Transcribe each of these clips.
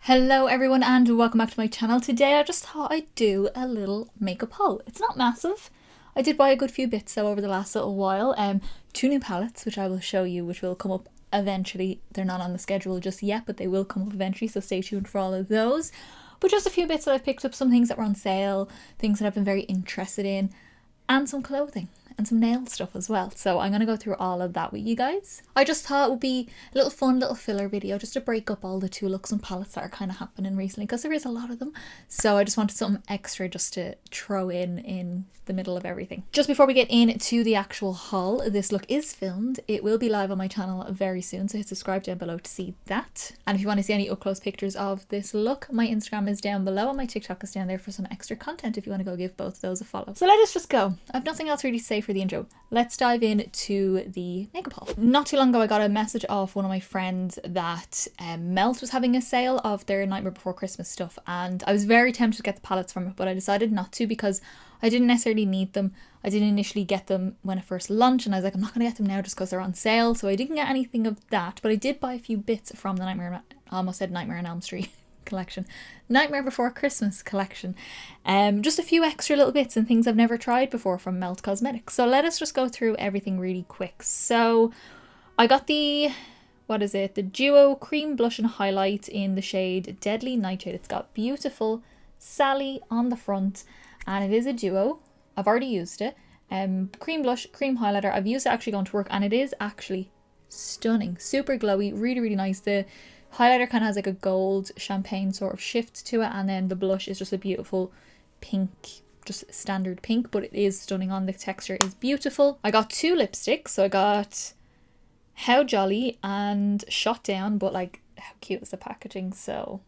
Hello everyone and welcome back to my channel. Today I just thought I'd do a little makeup haul. It's not massive. I did buy a good few bits though over the last little while. Two new palettes which I will show you, which will come up eventually. They're not on the schedule just yet, but they will come up eventually, so stay tuned for all of those. But just a few bits that I've picked up, some things that were on sale, things that I've been very interested in, and some clothing and some nail stuff as well. So I'm going to go through all of that with you guys. I just thought it would be a little fun little filler video just to break up all the two looks and palettes that are kind of happening recently, because there is a lot of them. So I just wanted something extra just to throw in the middle of everything. Just before we get into the actual haul, this look is filmed. It will be live on my channel very soon, so hit subscribe down below to see that. And if you want to see any up close pictures of this look, my Instagram is down below and my TikTok is down there for some extra content if you want to go give both of those a follow. So let us just go. I've nothing else really to say for the intro. Let's dive into the makeup haul. Not too long ago I got a message off one of my friends that Melt was having a sale of their Nightmare Before Christmas stuff, and I was very tempted to get the palettes from it, but I decided not to because I didn't necessarily need them. I didn't initially get them when it first launched, and I was like, I'm not going to get them now just because they're on sale, so I didn't get anything of that, but I did buy a few bits from the Nightmare on Elm Street collection. Nightmare Before Christmas collection. Just a few extra little bits and things I've never tried before from Melt Cosmetic. So let us just go through everything really quick. So I got the Duo Cream Blush and Highlight in the shade Deadly Nightshade. It's got beautiful Sally on the front and it is a duo. I've already used it. Cream blush, cream highlighter. I've used it actually going to work and it is actually stunning. Super glowy, really, really nice. The highlighter kind of has like a gold champagne sort of shift to it, and then the blush is just a beautiful pink, just standard pink, but it is stunning on. The texture is beautiful. I got two lipsticks, so I got How Jolly and Shot Down, but like how cute is the packaging. So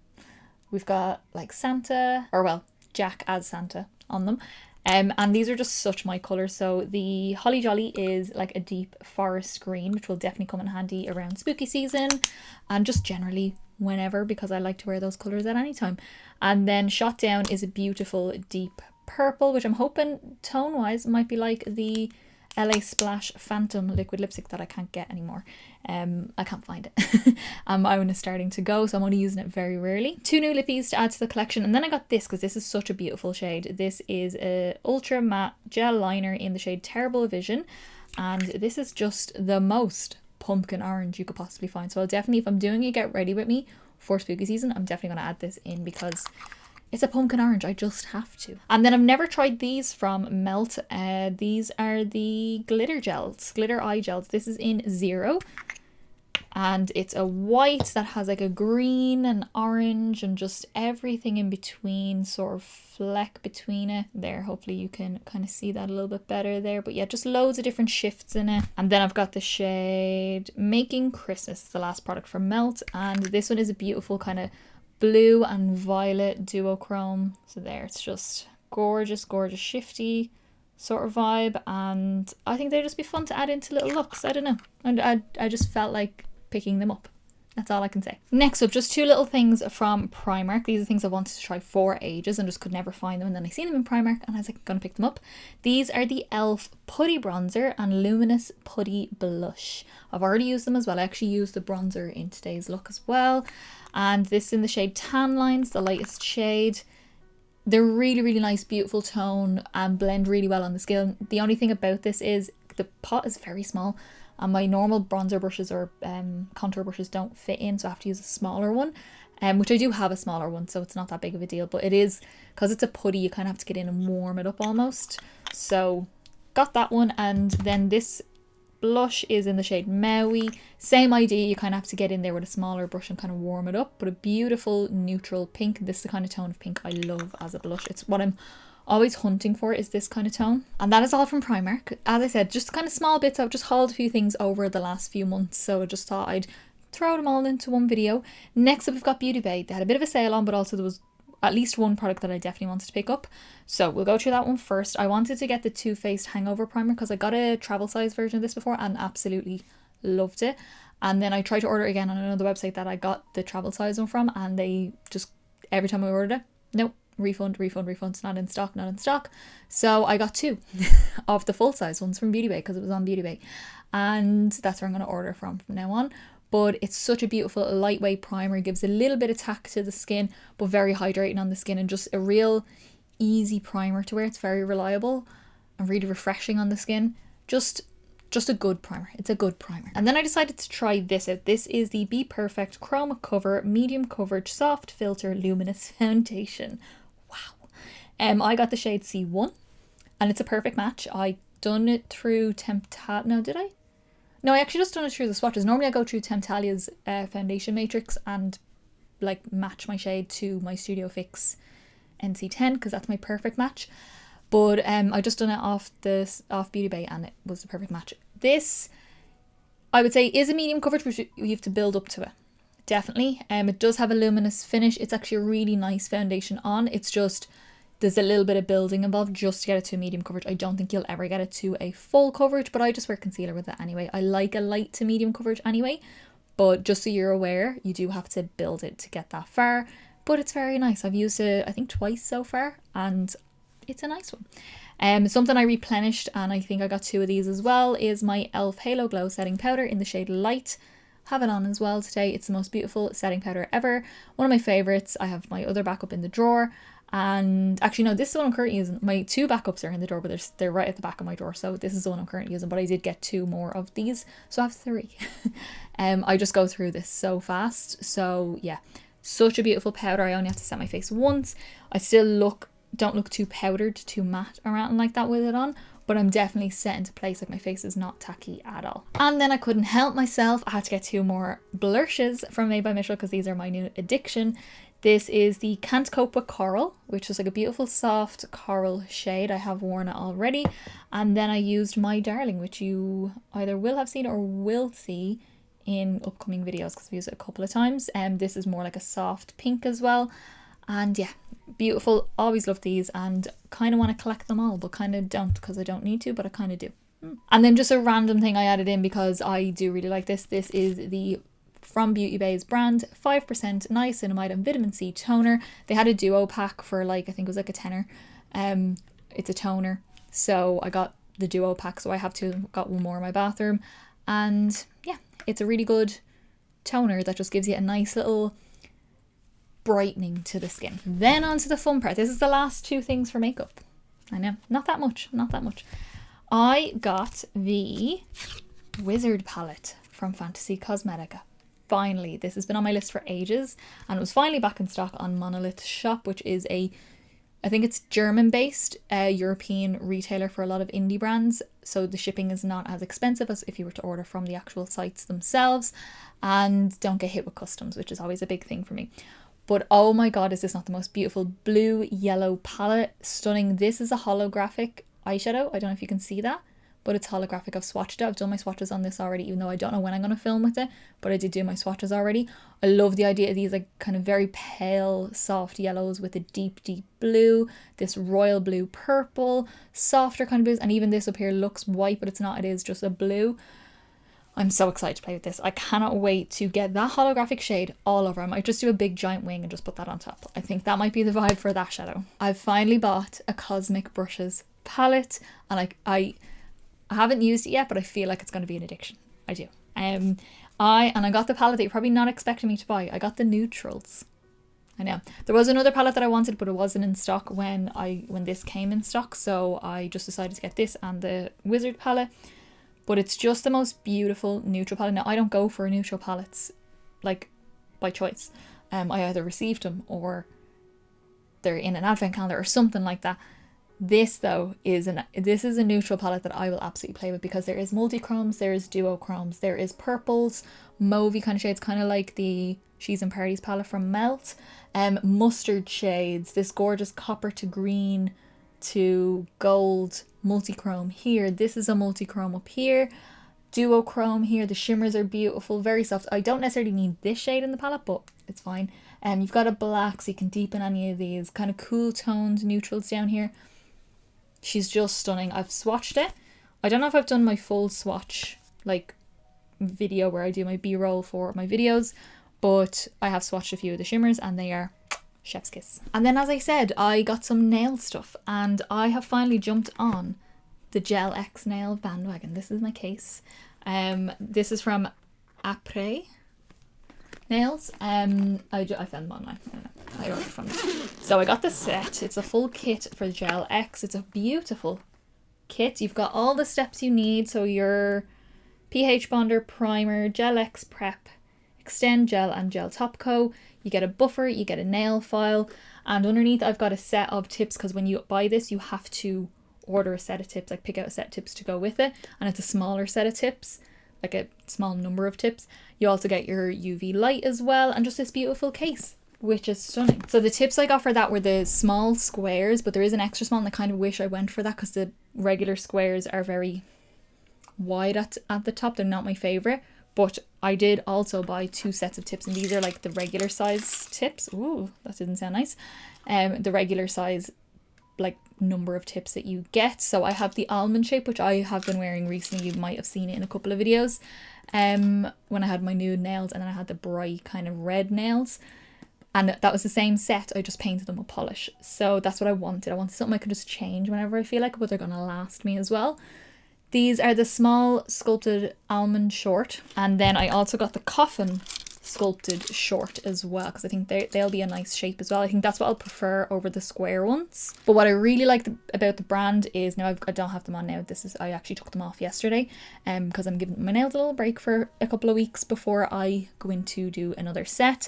we've got like Santa, or well, Jack as Santa on them. And these are just such my colours. So the Holly Jolly is like a deep forest green, which will definitely come in handy around spooky season and just generally whenever, because I like to wear those colours at any time. And then Shot Down is a beautiful deep purple, which I'm hoping tone wise might be like the LA Splash Phantom liquid lipstick that I can't get anymore. I can't find it. My own is starting to go, so I'm only using it very rarely. Two new lippies to add to the collection, and then I got this because this is such a beautiful shade. This is a ultra matte gel liner in the shade Terrible Vision, and this is just the most pumpkin orange you could possibly find. So I'll definitely, if I'm doing a get ready with me for spooky season, I'm definitely going to add this in because it's a pumpkin orange. I just have to. And then I've never tried these from Melt. These are the glitter gels, glitter eye gels. This is in Zero. And it's a white that has like a green and orange and just everything in between, sort of fleck between it. There, hopefully you can kind of see that a little bit better there. But yeah, just loads of different shifts in it. And then I've got the shade Making Christmas, the last product from Melt. And this one is a beautiful kind of blue and violet duochrome. So there, it's just gorgeous, gorgeous, shifty sort of vibe. And I think they'd just be fun to add into little looks. I don't know. And I just felt like picking them up. That's all I can say. Next up, just two little things from Primark. These are things I wanted to try for ages and just could never find them, and then I seen them in Primark and I was like, gonna pick them up. These are the e.l.f. Putty Bronzer and Luminous Putty Blush. I've already used them as well. I actually used the bronzer in today's look as well, and this in the shade Tan Lines, the lightest shade. They're really, really nice, beautiful tone and blend really well on the skin. The only thing about this is the pot is very small, and my normal bronzer brushes or contour brushes don't fit in, so I have to use a smaller one, which I do have a smaller one, so it's not that big of a deal, but it is, because it's a putty, you kind of have to get in and warm it up almost. So got that one, and then this blush is in the shade Maui. Same idea, you kind of have to get in there with a smaller brush and kind of warm it up, but a beautiful neutral pink. This is the kind of tone of pink I love as a blush. It's what I'm always hunting for, is this kind of tone. And that is all from Primark. As I said, just kind of small bits. I've just hauled a few things over the last few months, so I just thought I'd throw them all into one video. Next up, we've got Beauty Bay. They had a bit of a sale on, but also there was at least one product that I definitely wanted to pick up, so we'll go through that one first. I wanted to get the Too Faced Hangover Primer because I got a travel size version of this before and absolutely loved it. And then I tried to order it again on another website that I got the travel size one from, and they just, every time I ordered it, nope, refund, it's not in stock. So I got two of the full size ones from Beauty Bay because it was on Beauty Bay, and that's where I'm going to order from now on. but it's such a beautiful lightweight primer. It gives a little bit of tack to the skin, but very hydrating on the skin, and just a real easy primer to wear. It's very reliable and really refreshing on the skin. Just a good primer. It's a good primer. And then I decided to try this out. This is the Be Perfect Chroma Cover Medium Coverage Soft Filter Luminous Foundation. Wow. I got the shade C1, and it's a perfect match. I done it through No, did I? No, I actually just done it through the swatches. Normally I go through Temptalia's foundation matrix and like match my shade to my Studio Fix NC10 because that's my perfect match. But I just done it off Beauty Bay and it was the perfect match. This, I would say, is a medium coverage, but you have to build up to it. Definitely. It does have a luminous finish. It's actually a really nice foundation on. It's just, there's a little bit of building involved just to get it to a medium coverage. I don't think you'll ever get it to a full coverage, but I just wear concealer with it anyway. I like a light to medium coverage anyway, but just so you're aware, you do have to build it to get that far. But it's very nice. I've used it, I think, twice so far, and it's a nice one. Something I replenished, and I think I got 2 of these as well, is my e.l.f. Halo Glow Setting Powder in the shade Light. Have it on as well today. It's the most beautiful setting powder ever. One of my favourites. I have my other backup in the drawer. And actually, no, this is the one I'm currently using. My 2 backups are in the drawer, but they're right at the back of my drawer. So this is the one I'm currently using, but I did get 2 more of these. So I have 3. I just go through this so fast. So yeah, such a beautiful powder. I only have to set my face once. I still don't look too powdered, too matte or anything like that with it on, but I'm definitely set into place. Like, my face is not tacky at all. And then I couldn't help myself. I had to get 2 more blushes from Made by Mitchell because these are my new addiction. This is the Can't Cope with Coral, which is like a beautiful soft coral shade. I have worn it already. And then I used My Darling, which you either will have seen or will see in upcoming videos because I've used it a couple of times. This is more like a soft pink as well. And yeah, beautiful. Always love these and kind of want to collect them all, but kind of don't because I don't need to, but I kind of do. And then just a random thing I added in because I do really like this. This is the from Beauty Bay's brand 5% niacinamide and vitamin C toner. They had a duo pack for like, I think it was like a tenner. It's a toner. So I got the duo pack. So I have 2, got 1 more in my bathroom. And yeah, it's a really good toner that just gives you a nice little brightening to the skin. Then on to the fun part. This is the last 2 things for makeup. I know, not that much. I got the Wizard palette from Fantasy Cosmetica. Finally, this has been on my list for ages, and it was finally back in stock on Monolith Shop, which is I think it's German-based European retailer for a lot of indie brands. So the shipping is not as expensive as if you were to order from the actual sites themselves, and don't get hit with customs, which is always a big thing for me. But oh my god, is this not the most beautiful blue-yellow palette? Stunning. This is a holographic eyeshadow. I don't know if you can see that, but it's holographic. I've swatched it. I've done my swatches on this already, even though I don't know when I'm going to film with it, but I did do my swatches already. I love the idea of these like kind of very pale, soft yellows with a deep, deep blue, this royal blue purple, softer kind of blues, and even this up here looks white, but it's not. It is just a blue. I'm so excited to play with this. I cannot wait to get that holographic shade all over. I might just do a big giant wing and just put that on top. I think that might be the vibe for that shadow. I've finally bought a Cosmic Brushes palette, and I haven't used it yet, but I feel like it's going to be an addiction. I do. I got the palette that you're probably not expecting me to buy. I got the neutrals. I know. There was another palette that I wanted, but it wasn't in stock when this came in stock, so I just decided to get this and the Wizard palette. But it's just the most beautiful neutral palette. Now, I don't go for neutral palettes, like, by choice. I either received them or they're in an advent calendar or something like that. This, though, is a neutral palette that I will absolutely play with because there is multi-chromes, there is duochromes, there is purples, mauvey kind of shades, kind of like the She's in Parties palette from Melt. Mustard shades, this gorgeous copper to green to gold multi-chrome here. This is a multi-chrome up here. Duochrome here. The shimmers are beautiful, very soft. I don't necessarily need this shade in the palette, but it's fine. You've got a black, so you can deepen any of these kind of cool toned neutrals down here. She's just stunning. I've swatched it. I don't know if I've done my full swatch, like, video where I do my B-roll for my videos, but I have swatched a few of the shimmers and they are chef's kiss. And then, as I said, I got some nail stuff and I have finally jumped on the Gel X nail bandwagon. This is my case. This is from Après. nails. I found them online. I don't know. I ordered from them. So I got the set. It's a full kit for Gel X. It's a beautiful kit. You've got all the steps you need. So your pH bonder, primer, Gel X prep, extend gel and gel top coat. You get a buffer, you get a nail file, and underneath I've got a set of tips, because when you buy this you have to order a set of tips, like pick out a set of tips to go with it, and it's a smaller set of tips, like a small number of tips. You also get your UV light as well, and just this beautiful case, which is stunning. So the tips I got for that were the small squares, but there is an extra small, and I kind of wish I went for that because the regular squares are very wide at the top. They're not my favourite. But I did also buy 2 sets of tips, and these are like the regular size tips. Ooh, that didn't sound nice. The regular size, like, number of tips that you get. So I have the almond shape, which I have been wearing recently. You might have seen it in a couple of videos. When I had my nude nails, and then I had the bright kind of red nails. And that was the same set. I just painted them with polish. So that's what I wanted. I wanted something I could just change whenever I feel like it, but they're going to last me as well. These are the small sculpted almond short, and then I also got the coffin sculpted short as well, because I think they'll be a nice shape as well. I think that's what I'll prefer over the square ones. But what I really like about the brand is, now I don't have them on now, I actually took them off yesterday because I'm giving my nails a little break for a couple of weeks before I go in to do another set.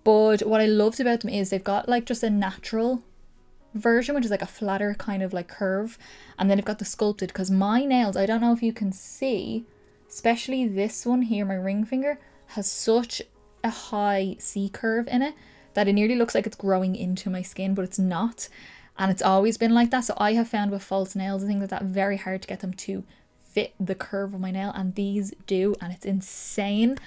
But what I loved about them is they've got like just a natural version, which is like a flatter kind of like curve, and then I've got the sculpted, because my nails, I don't know if you can see, especially this one here, my ring finger, has such a high C curve in it that it nearly looks like it's growing into my skin, but it's not, and it's always been like that. So I have found with false nails and things like that very hard to get them to fit the curve of my nail, and these do, and it's insane.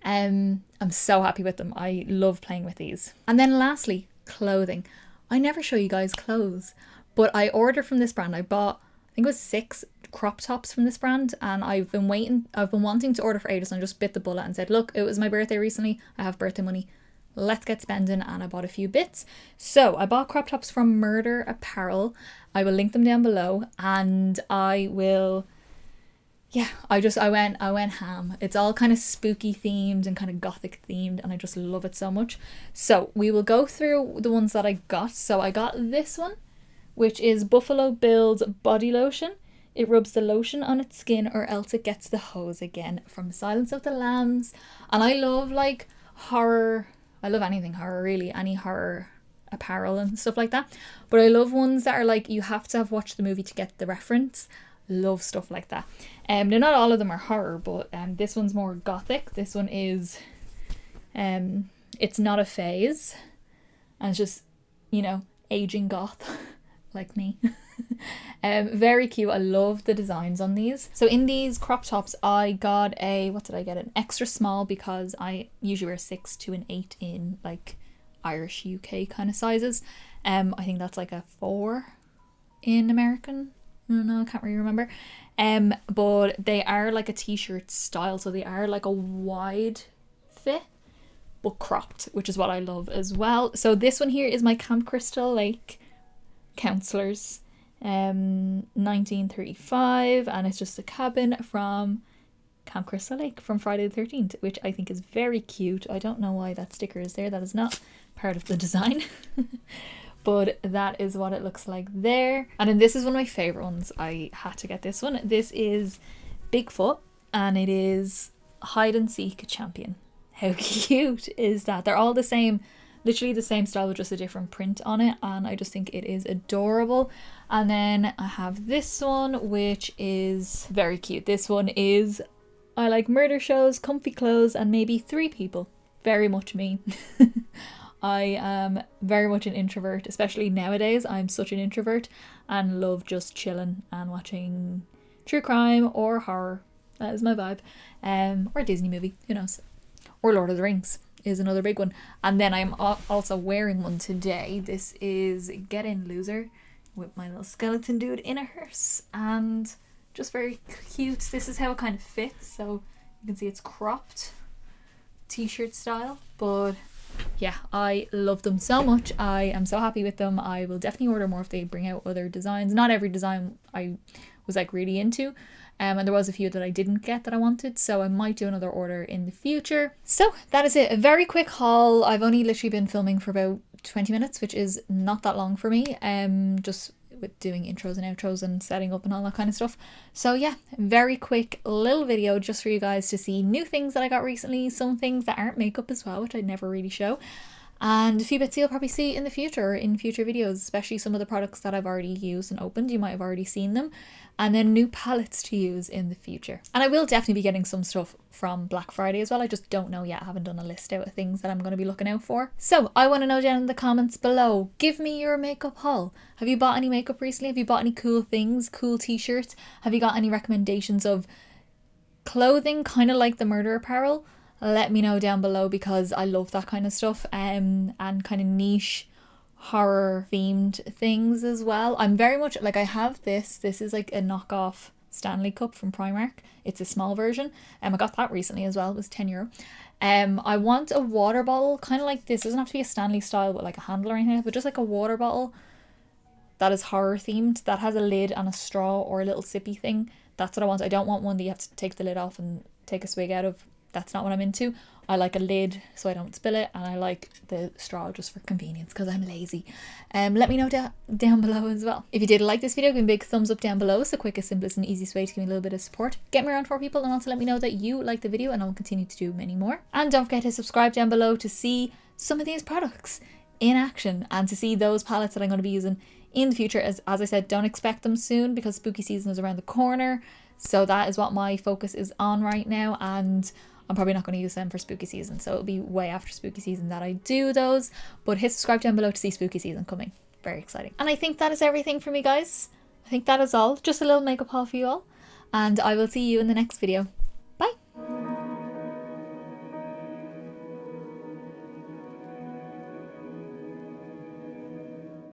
I'm so happy with them. I love playing with these. And then lastly, clothing. I never show you guys clothes, but I ordered from this brand. I bought, I think it was 6 crop tops from this brand, and I've been wanting to order for ages, and I just bit the bullet and said, look, it was my birthday recently, I have birthday money, let's get spending, and I bought a few bits. So I bought crop tops from Murder Apparel. I will link them down below, and I will, yeah, I went ham. It's all kind of spooky themed and kind of gothic themed, and I just love it so much. So we will go through the ones that I got. So I got this one, which is Buffalo Bill's body lotion. It rubs the lotion on its skin or else it gets the hose again, from Silence of the Lambs. And I love like horror. I love anything horror, really, any horror apparel and stuff like that. But I love ones that are like, you have to have watched the movie to get the reference. Love stuff like that. Now not all of them are horror, but this one's more gothic. This one is it's not a phase, and it's just, you know, aging goth like me. Very cute. I love the designs on these. So in these crop tops I got an extra small, because I usually wear 6 to an 8 in like Irish UK kind of sizes. I think that's like a 4 in American. I don't know, I can't really remember. But they are like a t-shirt style, so they are like a wide fit but cropped, which is what I love as well. So this one here is my Camp Crystal Lake Counselors 1935, and it's just a cabin from Camp Crystal Lake from Friday the 13th, which I think is very cute. I don't know why that sticker is there. That is not part of the design. But that is what it looks like there. And then this is one of my favourite ones. I had to get this one. This is Bigfoot, and it is Hide and Seek Champion. How cute is that? They're all the same, literally the same style with just a different print on it, and I just think it is adorable. And then I have this one, which is very cute. This one is, I like murder shows, comfy clothes, and maybe 3 people. Very much me. I am very much an introvert, especially nowadays. I'm such an introvert and love just chilling and watching true crime or horror. That is my vibe. Or a Disney movie, who knows. Or Lord of the Rings is another big one. And then I'm also wearing one today. This is Get In Loser with my little skeleton dude in a hearse, and just very cute. This is how it kind of fits, so you can see it's cropped t-shirt style, but yeah, I love them so much. I am so happy with them. I will definitely order more if they bring out other designs. Not every design I was like really into. And there was a few that I didn't get that I wanted, so I might do another order in the future. So that is it. A very quick haul. I've only literally been filming for about 20 minutes, which is not that long for me. Just with doing intros and outros and setting up and all that kind of stuff. So yeah, very quick little video just for you guys to see new things that I got recently, some things that aren't makeup as well, which I'd never really show, and a few bits you'll probably see in the future, in future videos, especially some of the products that I've already used and opened. You might have already seen them. And then new palettes to use in the future. And I will definitely be getting some stuff from Black Friday as well. I just don't know yet. I haven't done a list out of things that I'm going to be looking out for. So I want to know down in the comments below, give me your makeup haul. Have you bought any makeup recently? Have you bought any cool things, cool t-shirts? Have you got any recommendations of clothing, kind of like the murder apparel? Let me know down below, because I love that kind of stuff, and kind of niche horror themed things as well. I'm very much like, I have this is like a knockoff Stanley cup from Primark. It's a small version, I got that recently as well. It was €10. I want a water bottle kind of like this. It doesn't have to be a Stanley style with like a handle or anything, but just like a water bottle that is horror themed, that has a lid and a straw or a little sippy thing. That's what I want. I don't want one that you have to take the lid off and take a swig out of. That's not what I'm into. I like a lid so I don't spill it, and I like the straw just for convenience because I'm lazy. Let me know down below as well. If you did like this video, give me a big thumbs up down below. It's the quickest, simplest and easiest way to give me a little bit of support. Get me around 4 people, and also let me know that you like the video, and I'll continue to do many more. And don't forget to subscribe down below to see some of these products in action and to see those palettes that I'm going to be using in the future. As I said, don't expect them soon because spooky season is around the corner. So that is what my focus is on right now, and I'm probably not going to use them for spooky season, so it'll be way after spooky season that I do those. But hit subscribe down below to see spooky season coming. Very exciting. And I think that is everything for me, guys. I think that is all. Just a little makeup haul for you all. And I will see you in the next video.